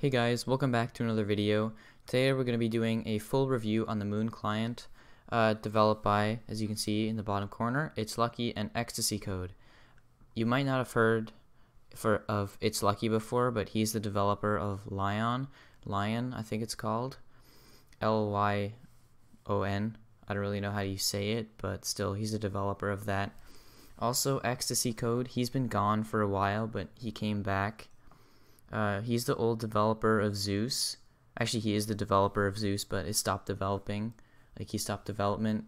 Hey guys, welcome back to another video. Today we're going to be doing a full review on the Moon client developed by, as you can see in the bottom corner, It's Lucky and Ecstasy Code. You might not have heard of It's Lucky before, but he's the developer of Lion, I think it's called. Lyon. I don't really know how you say it, but still, he's the developer of that. Also, Ecstasy Code, he's been gone for a while, but he came back. He's the old developer of Zeus. Actually, he is the developer of Zeus, but it stopped developing. Like, he stopped development.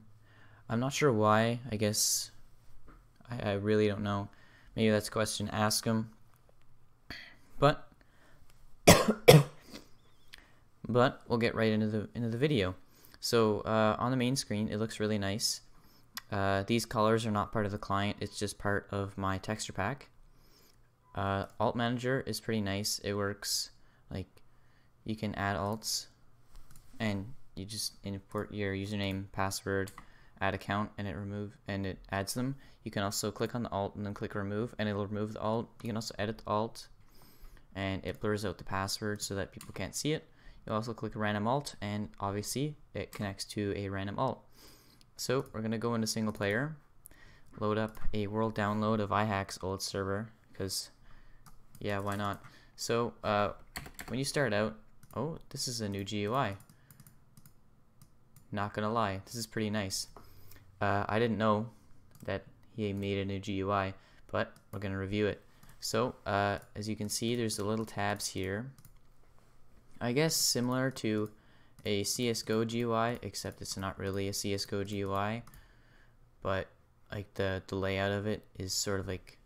I'm not sure why. I guess I really don't know. Maybe that's a question to ask him. But we'll get right into the video. So on the main screen, it looks really nice. These colors are not part of the client. It's just part of my texture pack. Alt Manager is pretty nice. It works like you can add alts and you just import your username, password, add account, and it adds them. You can also click on the alt and then click remove and it'll remove the alt. You can also edit the alt and it blurs out the password so that people can't see it. You also click random alt and obviously it connects to a random alt. So we're gonna go into single player, load up a world download of iHack's old server because yeah, why not? So, when you start out, oh, this is a new GUI. Not gonna lie, this is pretty nice. I didn't know that he made a new GUI, but we're gonna review it. So, as you can see, there's the little tabs here. I guess similar to a CSGO GUI, except it's not really a CSGO GUI, but like the layout of it is sort of like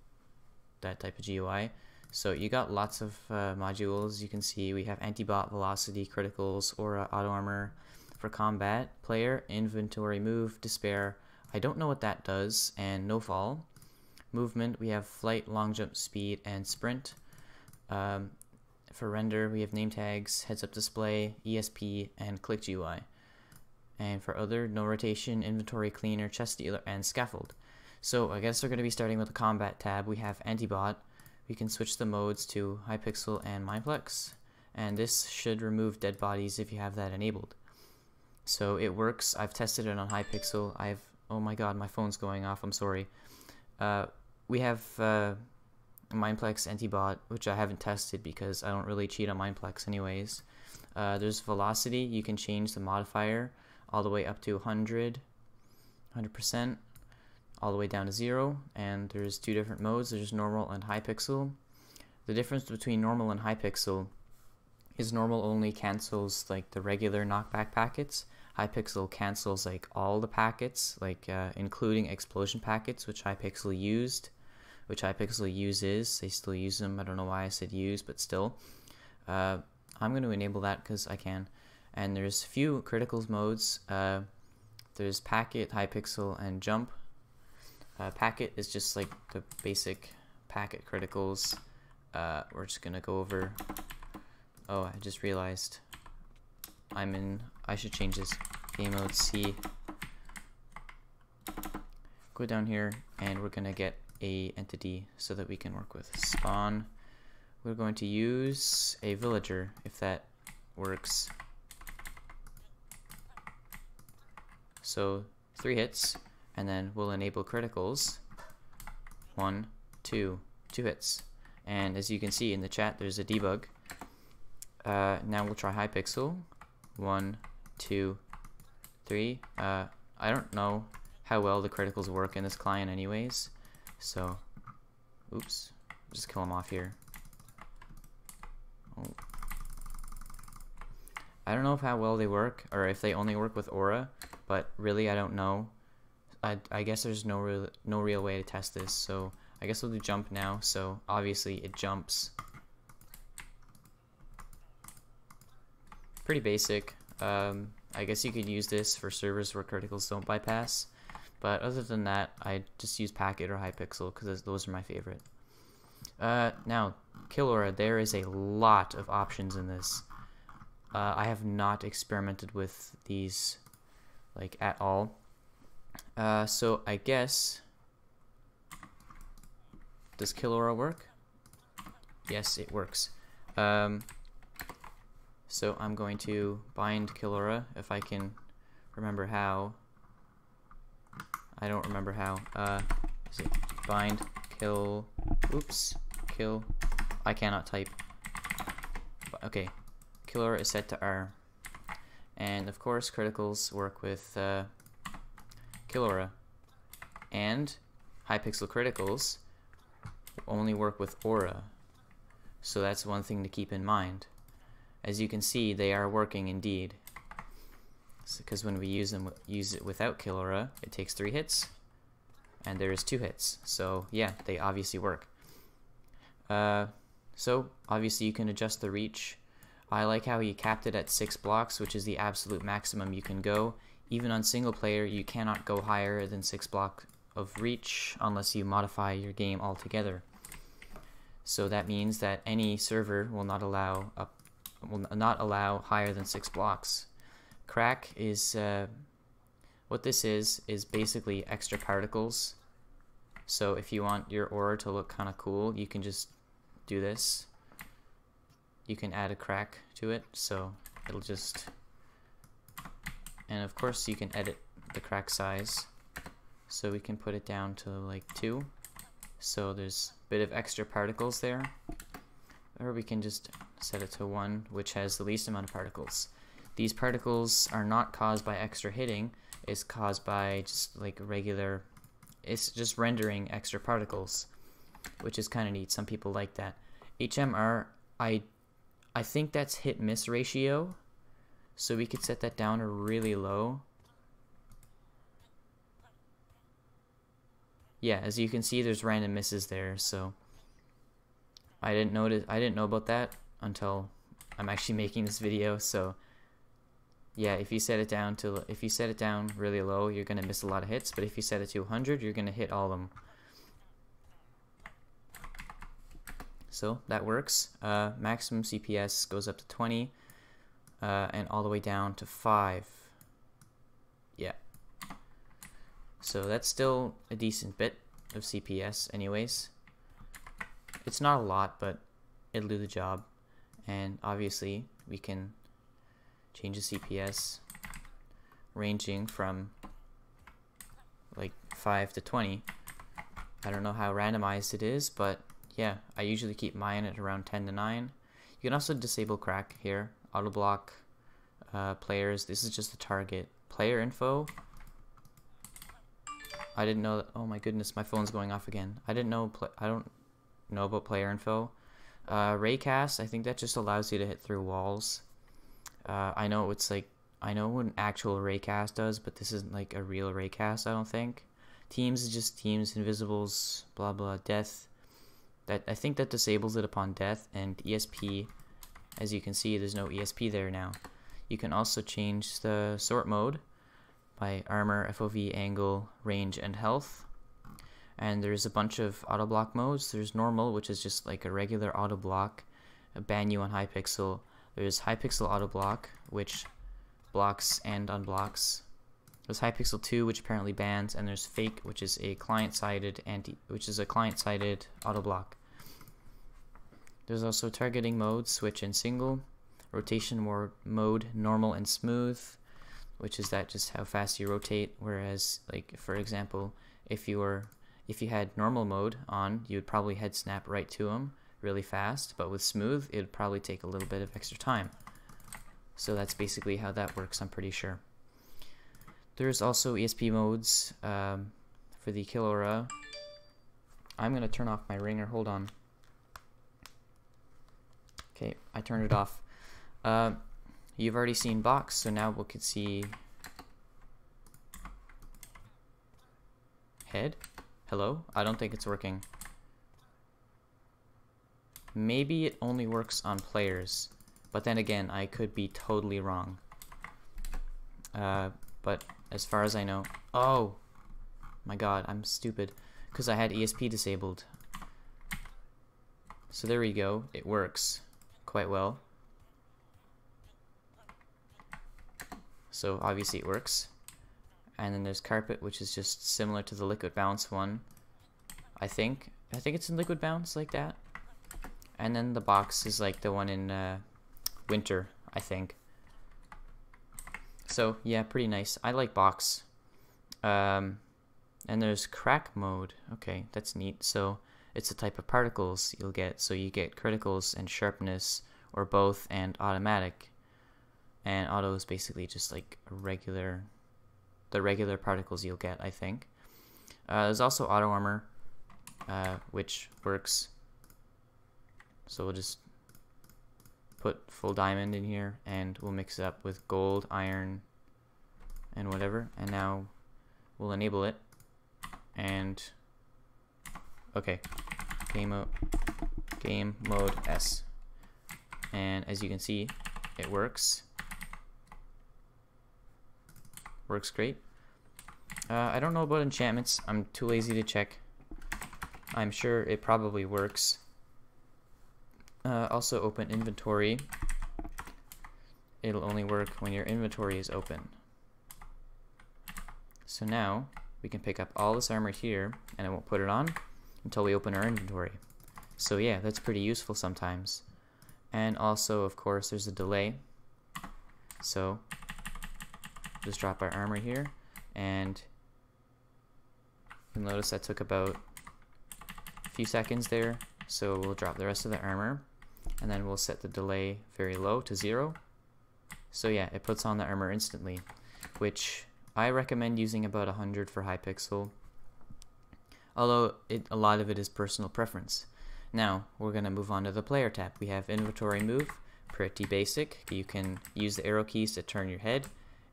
that type of GUI. So you got lots of modules. You can see we have Anti-Bot, Velocity, Criticals, Aura, Auto Armor. For combat, Player, Inventory, Move, Despair. I don't know what that does. And No Fall. Movement, we have Flight, Long Jump, Speed, and Sprint. For render, we have Nametags, Heads-Up Display, ESP, and Click GUI. And for other, No Rotation, Inventory, Cleaner, Chest Dealer, and Scaffold. So I guess we're going to be starting with the Combat tab. We have Anti-Bot. We can switch the modes to Hypixel and Mineplex, and this should remove dead bodies if you have that enabled. So it works. I've tested it on Hypixel. Oh my god, my phone's going off, I'm sorry. We have Mineplex Anti-Bot, which I haven't tested because I don't really cheat on Mineplex anyways. There's Velocity. You can change the modifier all the way up to 100%. All the way down to 0, and there's two different modes. There's normal and Hypixel. The difference between normal and Hypixel is normal only cancels like the regular knockback packets. Hypixel cancels like all the packets, like including explosion packets, which Hypixel uses. They still use them. I don't know why I said use, but still. I'm going to enable that because I can. And there's a few criticals modes. There's packet, Hypixel, and jump. Packet is just like the basic packet criticals. We're just gonna go over. Oh, I just realized I should change this. Game mode C. Go down here and we're gonna get a entity so that we can work with spawn. We're going to use a villager if that works. So 3 hits. And then we'll enable criticals. 1, 2 hits. And as you can see in the chat, there's a debug. Now we'll try Hypixel. 1, 2, 3. I don't know how well the criticals work in this client anyways. So, oops. Just kill them off here. Oh. I don't know how well they work, or if they only work with Aura, but really I don't know. I guess there's no real way to test this, so I guess we'll do jump now. So obviously it jumps. Pretty basic. I guess you could use this for servers where criticals don't bypass, but other than that, I just use packet or Hypixel because those are my favorite. Now Killaura, there is a lot of options in this. I have not experimented with these like at all. So I guess, does Killaura work? Yes, it works. So I'm going to bind Killaura if I can remember how. I don't remember how. Is it bind kill? Oops, kill. I cannot type. Okay, Killaura is set to R, and of course criticals work with Killaura, and Hypixel criticals only work with Aura. So that's one thing to keep in mind. As you can see, they are working indeed. Because when we use it without Killaura, it takes 3 hits, and there is 2 hits. So yeah, they obviously work. So obviously you can adjust the reach. I like how he capped it at 6 blocks, which is the absolute maximum you can go. Even on single player, you cannot go higher than 6 blocks of reach unless you modify your game altogether. So that means that any server will not allow higher than 6 blocks. Crack is what this is basically extra particles. So if you want your aura to look kind of cool, you can just do this. You can add a crack to it, so it'll just, and of course you can edit the crack size, so we can put it down to like 2, so there's a bit of extra particles there, or we can just set it to 1, which has the least amount of particles. These particles are not caused by extra hitting, it's caused by just like regular, it's just rendering extra particles, which is kind of neat. Some people like that. HMR, I think that's hit-miss ratio, so we could set that down to really low. Yeah, as you can see, there's random misses there, so I didn't know about that until I'm actually making this video. So yeah, if you set it down really low, you're gonna miss a lot of hits, but if you set it to 100, you're gonna hit all of them. So that works. Maximum CPS goes up to 20 and all the way down to 5. Yeah. So that's still a decent bit of CPS anyways. It's not a lot, but it'll do the job. And obviously we can change the CPS ranging from like 5 to 20. I don't know how randomized it is, but yeah, I usually keep mine at around 10 to 9. You can also disable crack here. Auto block players. This is just the target. Player info. I didn't know that. Oh my goodness, my phone's going off again. I don't know about player info. Raycast, I think that just allows you to hit through walls. I know what an actual raycast does, but this isn't like a real raycast, I don't think. Teams is just teams, invisibles, blah blah, death. I think that disables it upon death, and ESP, as you can see, there's no ESP there now. You can also change the sort mode by armor, FOV, angle, range, and health. And there's a bunch of auto block modes. There's normal, which is just like a regular auto block, ban you on Hypixel. There's Hypixel auto block, which blocks and unblocks. There's Hypixel 2, which apparently bans, and there's Fake, which is a client-sided auto block. There's also targeting mode, switch and single, rotation mode, normal and smooth, which is that just how fast you rotate. Whereas, like for example, if you had normal mode on, you would probably head snap right to him really fast, but with smooth, it'd probably take a little bit of extra time. So that's basically how that works, I'm pretty sure. There's also ESP modes for the Killaura. I'm going to turn off my ringer, hold on. Okay, I turned it off. You've already seen box, so now we could see head. Hello? I don't think it's working. Maybe it only works on players, but then again, I could be totally wrong. But as far as I know, oh my god, I'm stupid, because I had ESP disabled. So there we go, it works quite well. So obviously it works. And then there's carpet, which is just similar to the liquid bounce one. I think it's in liquid bounce like that. And then the box is like the one in winter. I think. So yeah, pretty nice. I like box. And there's crack mode. Okay, that's neat. So it's a type of particles you'll get. So you get criticals and sharpness, or both, and automatic. And auto is basically just like the regular particles you'll get, I think. There's also auto armor, which works. So we'll just put full diamond in here, and we'll mix it up with gold, iron, and whatever. And now we'll enable it. And okay, game mode S. And as you can see, it works. Works great. I don't know about enchantments. I'm too lazy to check. I'm sure it probably works. Also open inventory. It'll only work when your inventory is open. So now we can pick up all this armor here, and I won't put it on until we open our inventory. So yeah, that's pretty useful sometimes. And also, of course, there's a delay. So just drop our armor here, and you'll notice that took about a few seconds there. So we'll drop the rest of the armor, and then we'll set the delay very low to 0. So yeah, it puts on the armor instantly, which I recommend using about 100 for Hypixel, although a lot of it is personal preference. Now we're going to move on to the player tab. We have inventory move, pretty basic. You can use the arrow keys to turn your head,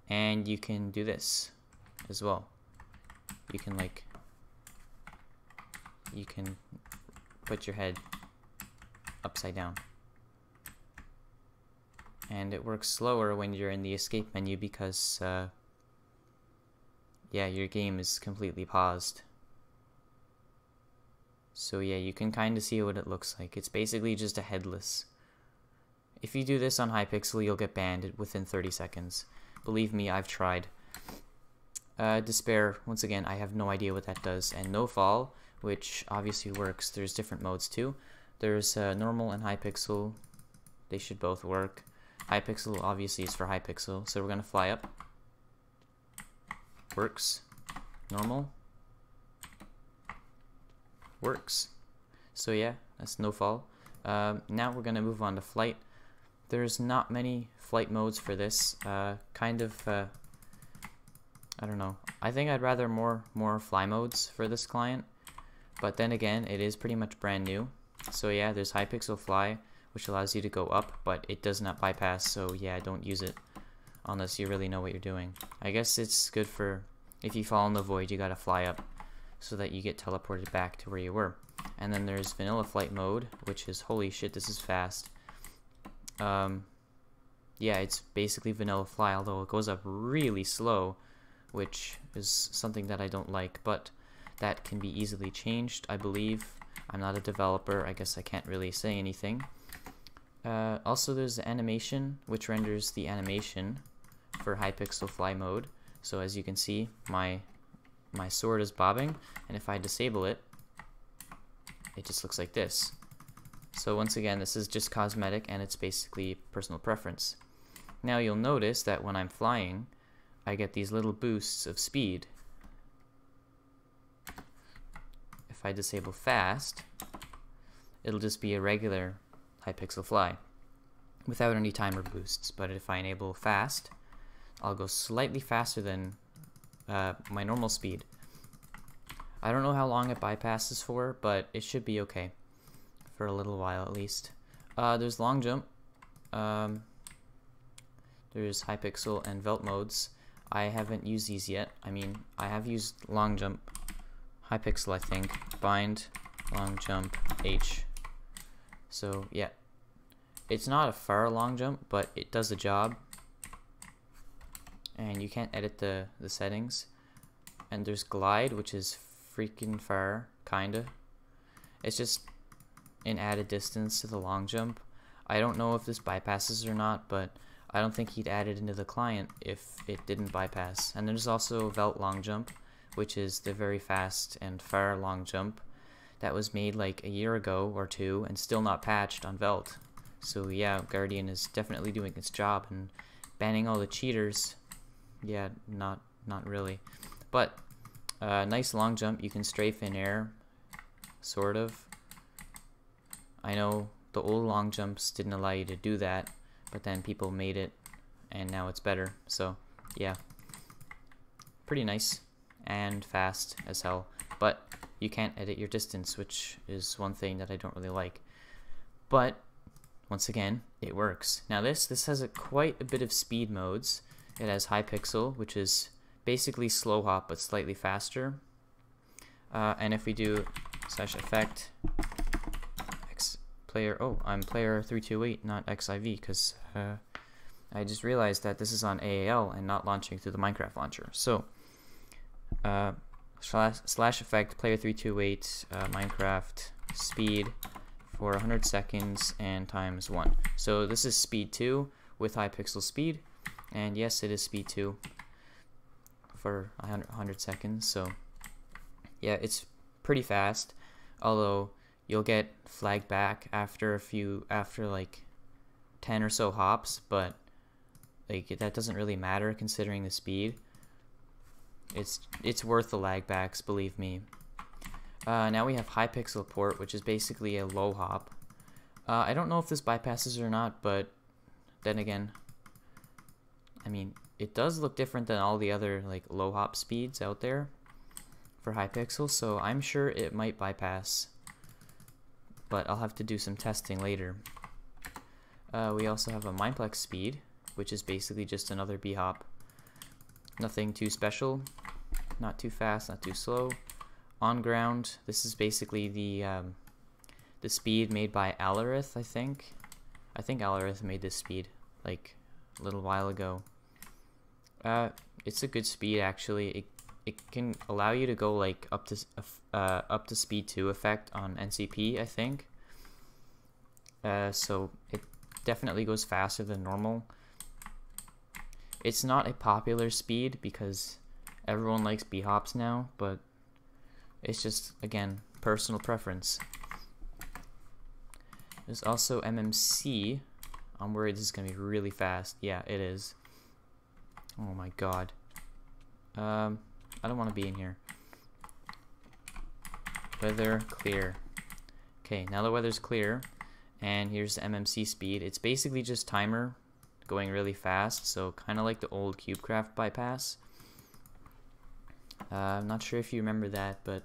and you can do this as well. You can put your head upside down. And it works slower when you're in the escape menu because yeah, your game is completely paused. So yeah, you can kind of see what it looks like. It's basically just a headless. If you do this on Hypixel, you'll get banned within 30 seconds. Believe me, I've tried. Despair, once again, I have no idea what that does. And no fall, which obviously works. There's different modes too. There's normal and Hypixel. They should both work. Hypixel obviously is for Hypixel, so we're gonna fly up. Works. Normal. Works. So yeah, that's no fall. Now we're gonna move on to flight. There's not many flight modes for this. I don't know. I think I'd rather more fly modes for this client. But then again, it is pretty much brand new. So yeah, there's Hypixel Fly, which allows you to go up, but it does not bypass. So yeah, don't use it unless you really know what you're doing. I guess it's good for if you fall in the void, you gotta fly up so that you get teleported back to where you were. And then there's Vanilla Flight mode, which is holy shit, this is fast. Yeah, it's basically Vanilla Fly, although it goes up really slow, which is something that I don't like, but that can be easily changed, I believe. I'm not a developer, I guess I can't really say anything. Also there's the animation, which renders the animation for Hypixel Fly mode. So as you can see, my sword is bobbing, and if I disable it, it just looks like this. So once again, this is just cosmetic, and it's basically personal preference. Now you'll notice that when I'm flying, I get these little boosts of speed. If I disable fast, it'll just be a regular Hypixel Fly without any timer boosts. But if I enable fast, I'll go slightly faster than my normal speed. I don't know how long it bypasses for, but it should be okay for a little while at least. There's long jump. There's Hypixel and Velt modes. I haven't used these yet. I mean, I have used long jump, Hypixel, I think. Bind, long jump, H. So yeah, it's not a far long jump, but it does the job. And you can't edit the settings. And there's glide, which is freaking far, kinda. It's just an added distance to the long jump. I don't know if this bypasses or not, but I don't think he'd add it into the client if it didn't bypass. And there's also Velt long jump, which is the very fast and far long jump that was made like a year ago or two and still not patched on Velt. So yeah, Guardian is definitely doing its job, and banning all the cheaters, yeah, not really. But nice long jump, you can strafe in air, sort of. I know the old long jumps didn't allow you to do that, but then people made it, and now it's better. So yeah, pretty nice and fast as hell. But you can't edit your distance, which is one thing that I don't really like. But once again, it works. Now this has quite a bit of speed modes. It has high pixel, which is basically slow hop but slightly faster. And if we do /effect x player, oh, I'm player 328, not XIV, because I just realized that this is on AAL and not launching through the Minecraft launcher. So /effect player 328 Minecraft speed for 100 seconds and times 1. So this is speed 2 with high pixel speed, and yes, it is speed 2 for 100 seconds. So yeah, it's pretty fast, although you'll get flagged back after like 10 or so hops, but like that doesn't really matter considering the speed. It's worth the lag backs, believe me. Now we have high pixel port, which is basically a low hop. I don't know if this bypasses or not, but then again, I mean, it does look different than all the other like low hop speeds out there for high pixel, so I'm sure it might bypass, but I'll have to do some testing later. We also have a Mineplex speed, which is basically just another B hop. Nothing too special, not too fast, not too slow. On ground, this is basically the speed made by Alarith, I think. I think Alarith made this speed like a little while ago. It's a good speed actually. It can allow you to go like up to speed 2 effect on NCP, I think. So it definitely goes faster than normal. It's not a popular speed because everyone likes B hops now, but it's just, again, personal preference. There's also MMC. I'm worried this is going to be really fast. Yeah, it is. Oh my god. I don't want to be in here. Weather clear. Okay, now the weather's clear, and here's the MMC speed. It's basically just timer going really fast, so kind of like the old CubeCraft bypass. I'm not sure if you remember that, but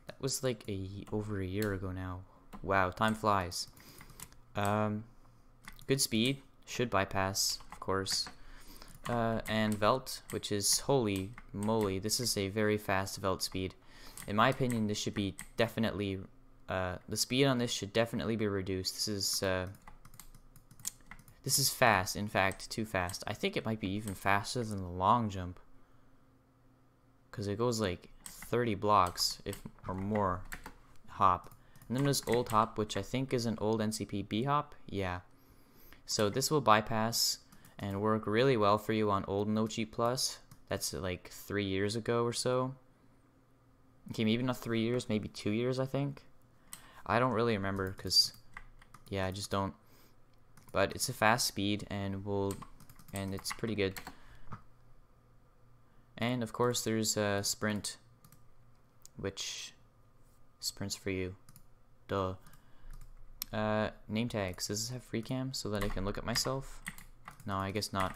that was like over a year ago now. Wow, time flies. Good speed, should bypass, of course. And Velt, which is, holy moly, this is a very fast Velt speed. In my opinion, this should be definitely, the speed on this should definitely be reduced. This is fast, in fact, too fast. I think it might be even faster than the long jump, because it goes like 30 blocks or more hop. And then there's old hop, which I think is an old NCP B hop. Yeah. So this will bypass and work really well for you on old No Cheat Plus. That's like 3 years ago or so. Okay, maybe not 3 years, maybe 2 years, I think. I don't really remember because, yeah, I just don't. But it's a fast speed and it's pretty good. And of course there's a sprint, which sprints for you. Duh. Name tags. Does this have free cam so that I can look at myself? No, I guess not.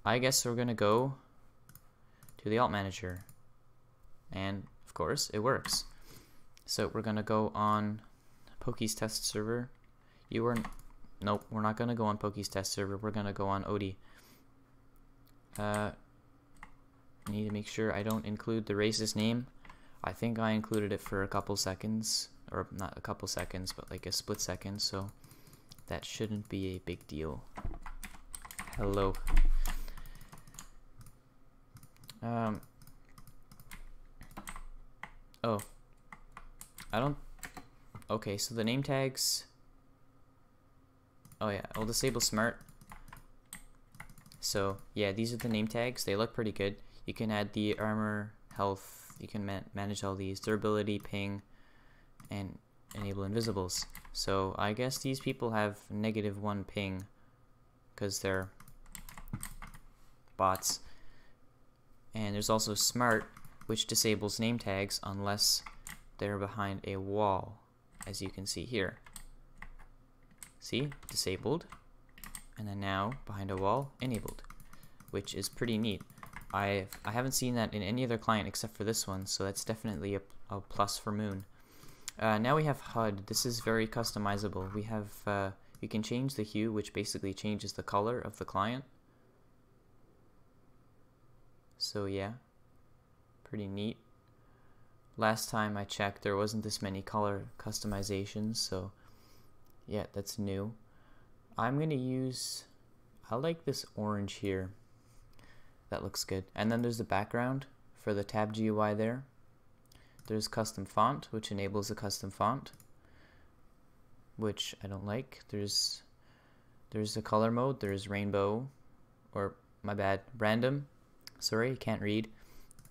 I guess we're gonna go to the alt manager, and of course it works. So we're gonna go on Pokey's test server. Nope, we're not gonna go on Pokey's test server. We're gonna go on Odie. I need to make sure I don't include the racist name. I think I included it for a couple seconds, or not a couple seconds, but like a split second, so that shouldn't be a big deal. Hello. Oh, I don't. Okay, so the name tags. Oh yeah, I'll disable smart. So yeah, these are the name tags. They look pretty good. You can add the armor, health. You can manage all these, durability, ping, and enable invisibles. So I guess these people have -1 ping because they're bots. And there's also smart, which disables name tags unless they're behind a wall, as you can see here. See, disabled, and then now behind a wall, enabled, which is pretty neat. I haven't seen that in any other client except for this one, so that's definitely a plus for Moon. Now we have HUD. This is very customizable. We have you can change the hue, which basically changes the color of the client. So yeah, pretty neat. Last time I checked, there wasn't this many color customizations, so yeah, that's new. I'm gonna use, I like this orange here. That looks good. And then there's the background for the tab GUI there. There's custom font, which enables a custom font, which I don't like. There's a color mode. There's rainbow, or my bad, random. Sorry, can't read.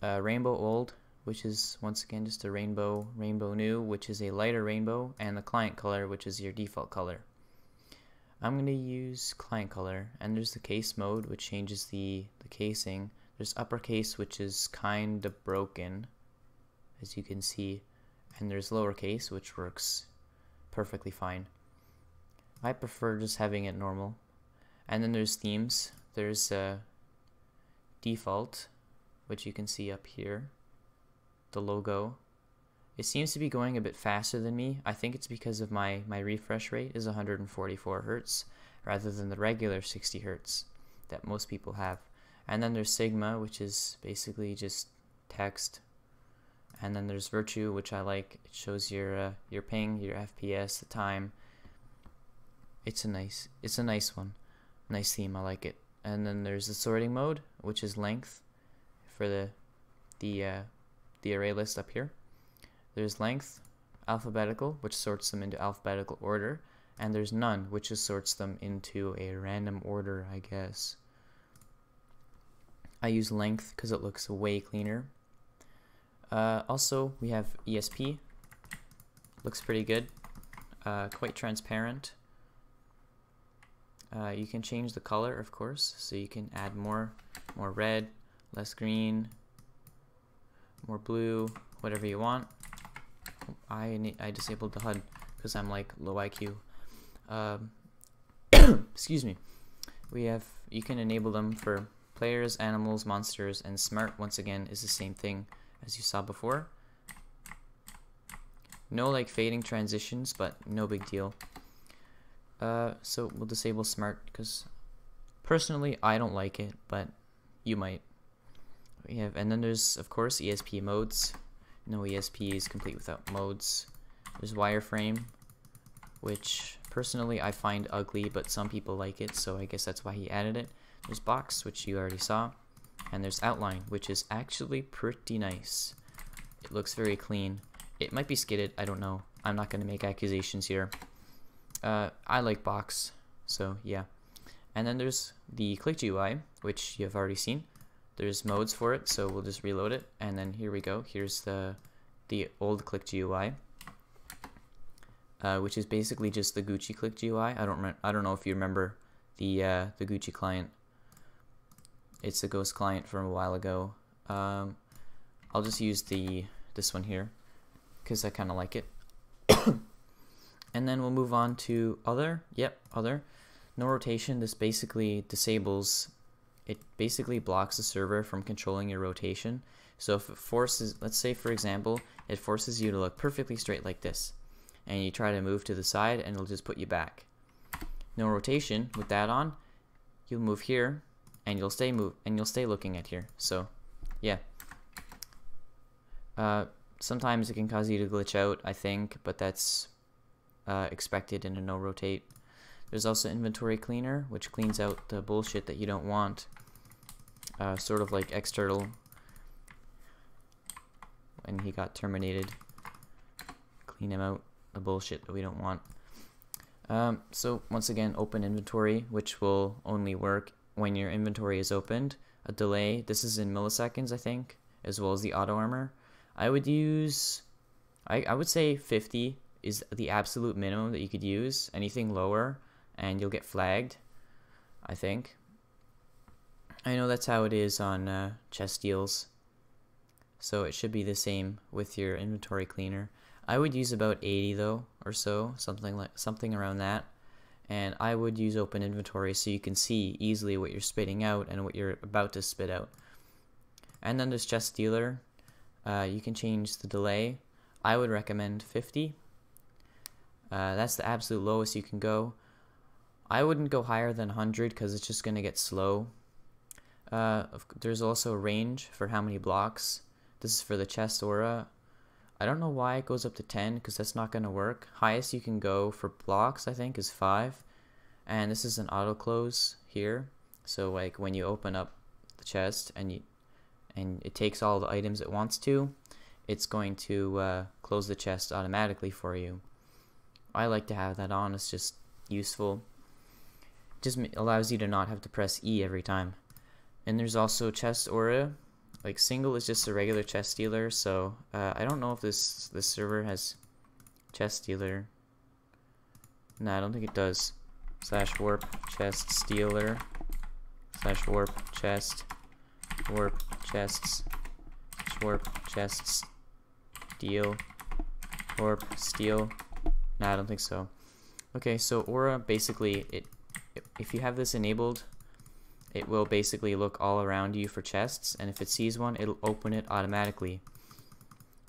Rainbow old, which is once again just a rainbow. Rainbow new, which is a lighter rainbow, and the client color, which is your default color. I'm going to use client color, and there's the case mode, which changes the casing. There's uppercase, which is kind of broken, as you can see, and there's lowercase, which works perfectly fine. I prefer just having it normal. And then there's themes. There's default, which you can see up here, the logo. It seems to be going a bit faster than me. I think it's because of my refresh rate is 144 Hertz rather than the regular 60 Hertz that most people have. And then there's Sigma, which is basically just text. And then there's Virtue, which I like. It shows your ping, your FPS, the time. It's a nice one. Nice theme, I like it. And then there's the sorting mode, which is length for the array list up here. There's length, alphabetical, which sorts them into alphabetical order, and there's none, which just sorts them into a random order, I guess. I use length because it looks way cleaner. Also, we have ESP. Looks pretty good. Quite transparent. You can change the color, of course, so you can add more red, less green, more blue, whatever you want. I disabled the HUD because I'm like low IQ. Excuse me. You can enable them for players, animals, monsters, and smart once again is the same thing as you saw before. No like fading transitions, but no big deal. So we'll disable smart because personally I don't like it, but you might. And then there's of course ESP modes. No ESP is complete without modes. There's wireframe, which personally I find ugly, but some people like it, so I guess that's why he added it. There's box, which you already saw, and there's outline, which is actually pretty nice. It looks very clean. It might be skidded, I don't know. I'm not going to make accusations here. I like box, so yeah. And then there's the Click GUI, which you've already seen. There's modes for it, so we'll just reload it, and then here we go. Here's the old Click GUI, which is basically just the Gucci Click GUI. I don't know if you remember the Gucci client. It's a ghost client from a while ago. I'll just use this one here because I kind of like it. And then we'll move on to other. Yep, other. No rotation. This basically disables. It basically blocks the server from controlling your rotation. So if it forces, let's say for example, it forces you to look perfectly straight like this, and you try to move to the side, and it'll just put you back. No rotation with that on, you'll move here, and you'll stay looking at here. So, yeah. Sometimes it can cause you to glitch out, I think, but that's expected in a no rotate. There's also inventory cleaner, which cleans out the bullshit that you don't want. Sort of like external when he got terminated. Clean him out, the bullshit that we don't want. So once again, open inventory, which will only work when your inventory is opened. A delay, this is in milliseconds, I think, as well as the auto armor. I would use, I would say 50 is the absolute minimum that you could use. Anything lower and you'll get flagged, I think. I know that's how it is on chest deals, so it should be the same with your inventory cleaner. I would use about 80 though, or so, something around that. And I would use open inventory so you can see easily what you're spitting out and what you're about to spit out. And then there's chest dealer. You can change the delay. I would recommend 50. That's the absolute lowest you can go. I wouldn't go higher than 100 because it's just going to get slow. There's also a range for how many blocks. This is for the chest aura. I don't know why it goes up to 10 because that's not going to work. Highest you can go for blocks, I think, is 5. And this is an auto close here. So like when you open up the chest and it takes all the items it wants to, it's going to close the chest automatically for you. I like to have that on. It's just useful. It just allows you to not have to press E every time. And there's also chest aura. Like single is just a regular chest stealer, so I don't know if this server has chest stealer. No, I don't think it does. /warp chest stealer /warp chest warp chests /warp chests steal warp steal. No, I don't think so. Okay, so aura basically if you have this enabled, it will basically look all around you for chests, and if it sees one, it'll open it automatically.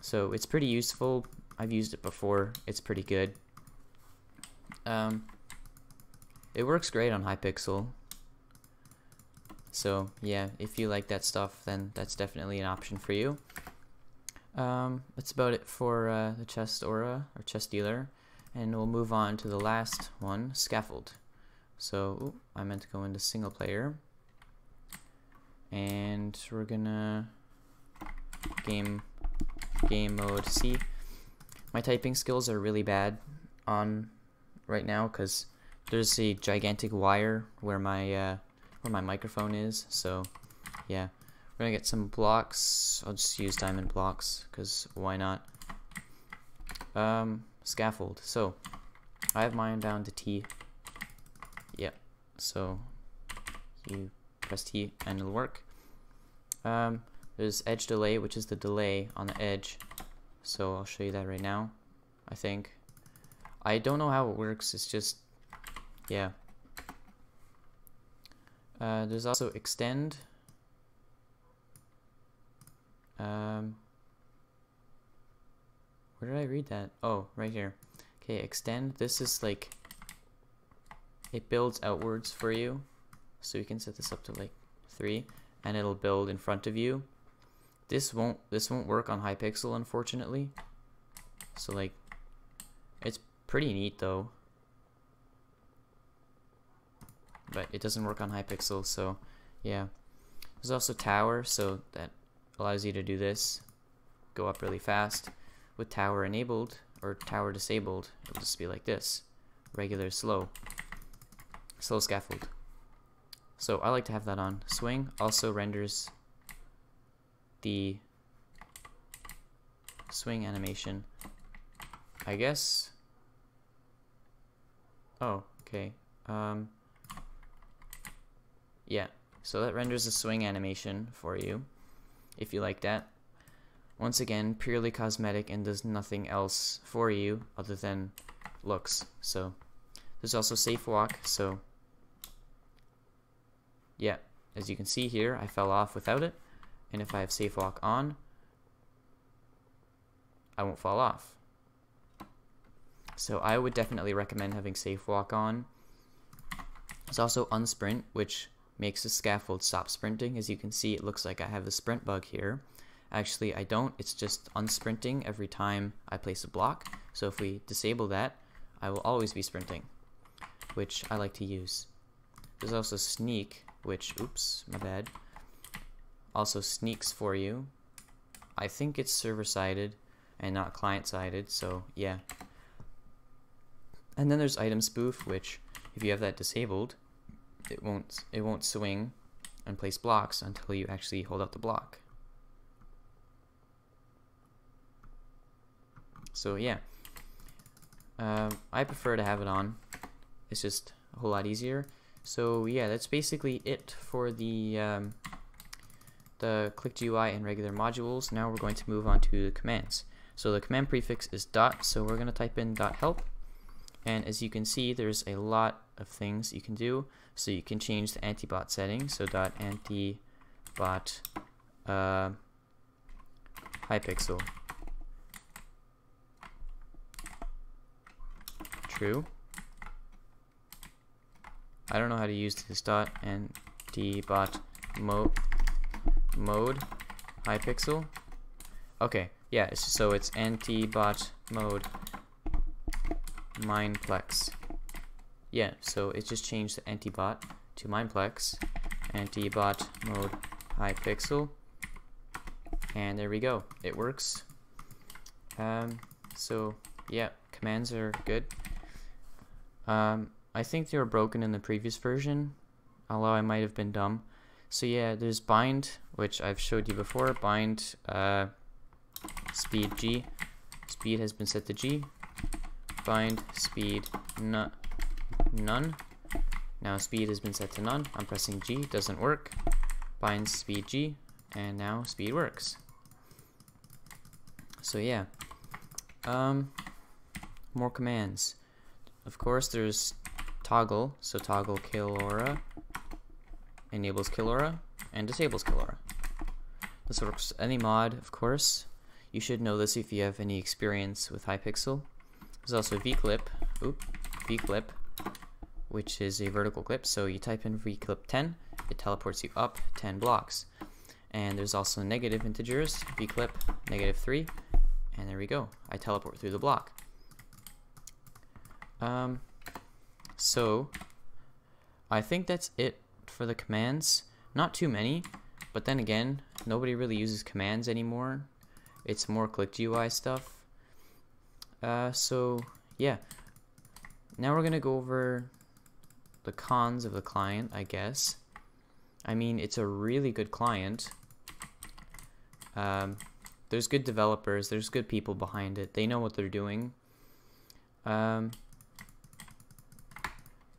So it's pretty useful. I've used it before. It's pretty good. It works great on Hypixel. So yeah, if you like that stuff, then that's definitely an option for you. That's about it for the chest aura, or chest dealer, and we'll move on to the last one, scaffold. So I meant to go into single player. And we're gonna game mode C. My typing skills are really bad on right now because there's a gigantic wire where my microphone is. So yeah, we're gonna get some blocks. I'll just use diamond blocks because why not? Scaffold. So I have mine down to T. Yeah. So you press T and it'll work. There's edge delay, which is the delay on the edge. So I'll show you that right now, I think. I don't know how it works, it's just, yeah. There's also extend. Where did I read that? Oh, right here. Okay, extend. This is like, it builds outwards for you. So you can set this up to like 3, and it'll build in front of you. This won't work on Hypixel, unfortunately. So like, it's pretty neat though. But it doesn't work on Hypixel, so yeah. There's also tower, so that allows you to do this. Go up really fast. With tower enabled, or tower disabled, it'll just be like this. Regular slow. Slow scaffold. So I like to have that on. Swing also renders the swing animation, I guess. Oh, okay. Yeah, so that renders a swing animation for you, if you like that. Once again, purely cosmetic and does nothing else for you other than looks. So there's also safe walk, so yeah, as you can see here, I fell off without it, and if I have safe walk on, I won't fall off. So I would definitely recommend having safe walk on. There's also unsprint, which makes the scaffold stop sprinting. As you can see, it looks like I have the sprint bug here. Actually, I don't. It's just unsprinting every time I place a block. So if we disable that, I will always be sprinting, which I like to use. There's also sneak, which, oops, my bad, also sneaks for you. I think it's server-sided and not client-sided, so yeah. And then there's item spoof, which if you have that disabled, it won't swing and place blocks until you actually hold out the block. So yeah, I prefer to have it on. It's just a whole lot easier. So yeah, that's basically it for the clicked GUI and regular modules. Now we're going to move on to the commands. So the command prefix is dot, so we're going to type in .help, and as you can see, there's a lot of things you can do. So you can change the anti-bot settings, so .anti-bot hypixel true. I don't know how to use this .anti-bot mode hypixel. Okay, yeah, so it's anti-bot mode Mineplex. Yeah, so it just changed the anti-bot to Mineplex anti-bot mode hypixel, and there we go, it works. So yeah, commands are good. I think they were broken in the previous version, although I might have been dumb. So yeah, there's bind, which I've showed you before. Bind speed G. Speed has been set to G. Bind speed none. Now speed has been set to none. I'm pressing G, doesn't work. Bind speed G, and now speed works. So yeah, more commands. Of course, there's toggle. So toggle Killaura enables Killaura and disables Killaura. This works with any mod, of course. You should know this if you have any experience with Hypixel. There's also vclip, which is a vertical clip. So you type in vclip 10, it teleports you up 10 blocks. And there's also negative integers, vclip -3, and there we go. I teleport through the block. So I think that's it for the commands. Not too many, but then again, nobody really uses commands anymore. It's more clicked UI stuff. So yeah, now we're gonna go over the cons of the client, I guess. I mean, it's a really good client. There's good developers, there's good people behind it. They know what they're doing.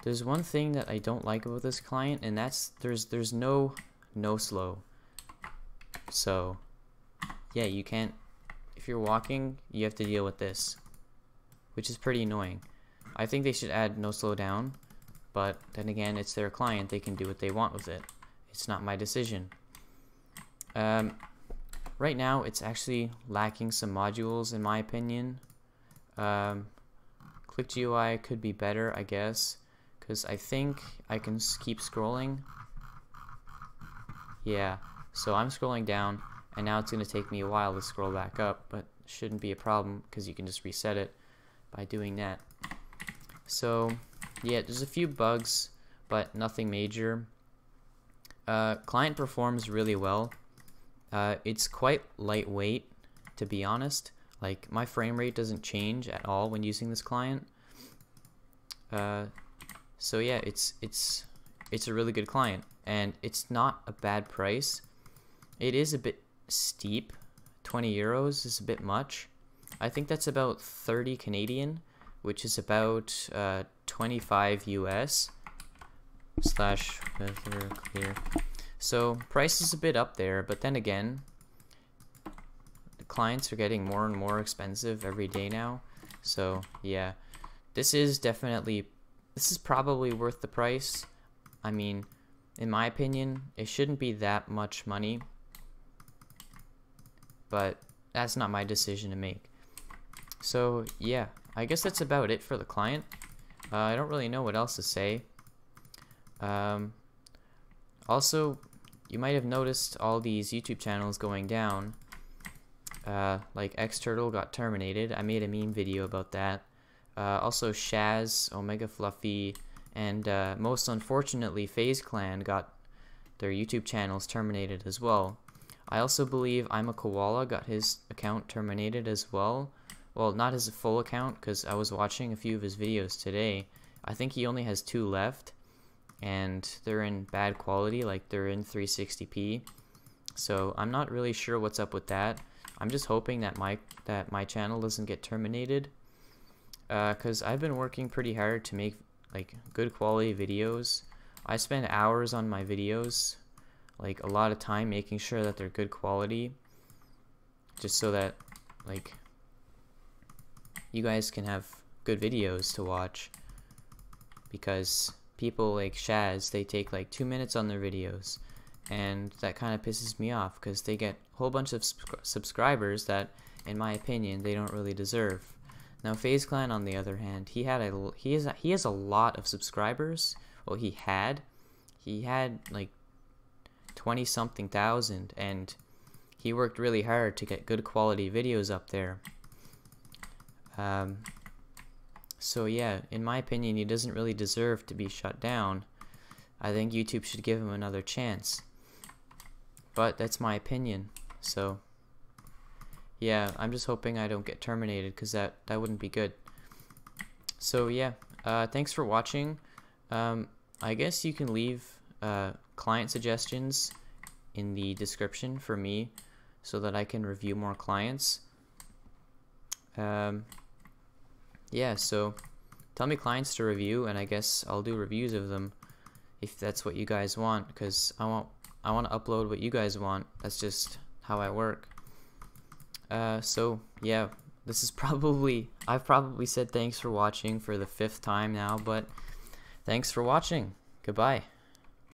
There's one thing that I don't like about this client, and that's there's no slow. So yeah, you can't, if you're walking, you have to deal with this, which is pretty annoying. I think they should add no slow down, but then again, it's their client, they can do what they want with it. It's not my decision. Right now, it's actually lacking some modules, in my opinion. Clicked GUI could be better, I guess, because I think I can keep scrolling. Yeah, so I'm scrolling down, and now it's going to take me a while to scroll back up, but shouldn't be a problem because you can just reset it by doing that. So yeah, there's a few bugs, but nothing major. Client performs really well. It's quite lightweight, to be honest. Like, my frame rate doesn't change at all when using this client. So yeah, it's a really good client, and it's not a bad price. It is a bit steep. 20 euros is a bit much. I think that's about 30 Canadian, which is about 25 US slash weather clear. So price is a bit up there, but then again, the clients are getting more and more expensive every day now. So yeah, this is probably worth the price. I mean, in my opinion, it shouldn't be that much money, but that's not my decision to make. So yeah, I guess that's about it for the client. I don't really know what else to say. Also, you might have noticed all these YouTube channels going down. Like Xturtle got terminated. I made a meme video about that. Also Shaz, Omega Fluffy, and most unfortunately FaZe Clan got their YouTube channels terminated as well. I also believe I'm a Koala got his account terminated as well. Well, not his full account, because I was watching a few of his videos today. I think he only has 2 left, and they're in bad quality, like they're in 360p. So I'm not really sure what's up with that. I'm just hoping that my channel doesn't get terminated. because I've been working pretty hard to make like good quality videos. I spend hours on my videos, like a lot of time making sure that they're good quality, just so that like you guys can have good videos to watch, because people like Shaz, they take like 2 minutes on their videos, and that kind of pisses me off because they get a whole bunch of subscribers that, in my opinion, they don't really deserve. Now FaZe Clan, on the other hand, he has a lot of subscribers. Well, he had like 20-something thousand, and he worked really hard to get good quality videos up there. So yeah, in my opinion, he doesn't really deserve to be shut down. I think YouTube should give him another chance. But that's my opinion. So yeah, I'm just hoping I don't get terminated, because that wouldn't be good. So yeah, thanks for watching. I guess you can leave client suggestions in the description for me, so that I can review more clients. Yeah, so tell me clients to review, and I guess I'll do reviews of them if that's what you guys want, because I want to upload what you guys want. That's just how I work. So yeah, this is I've probably said thanks for watching for the 5th time now, but thanks for watching. Goodbye.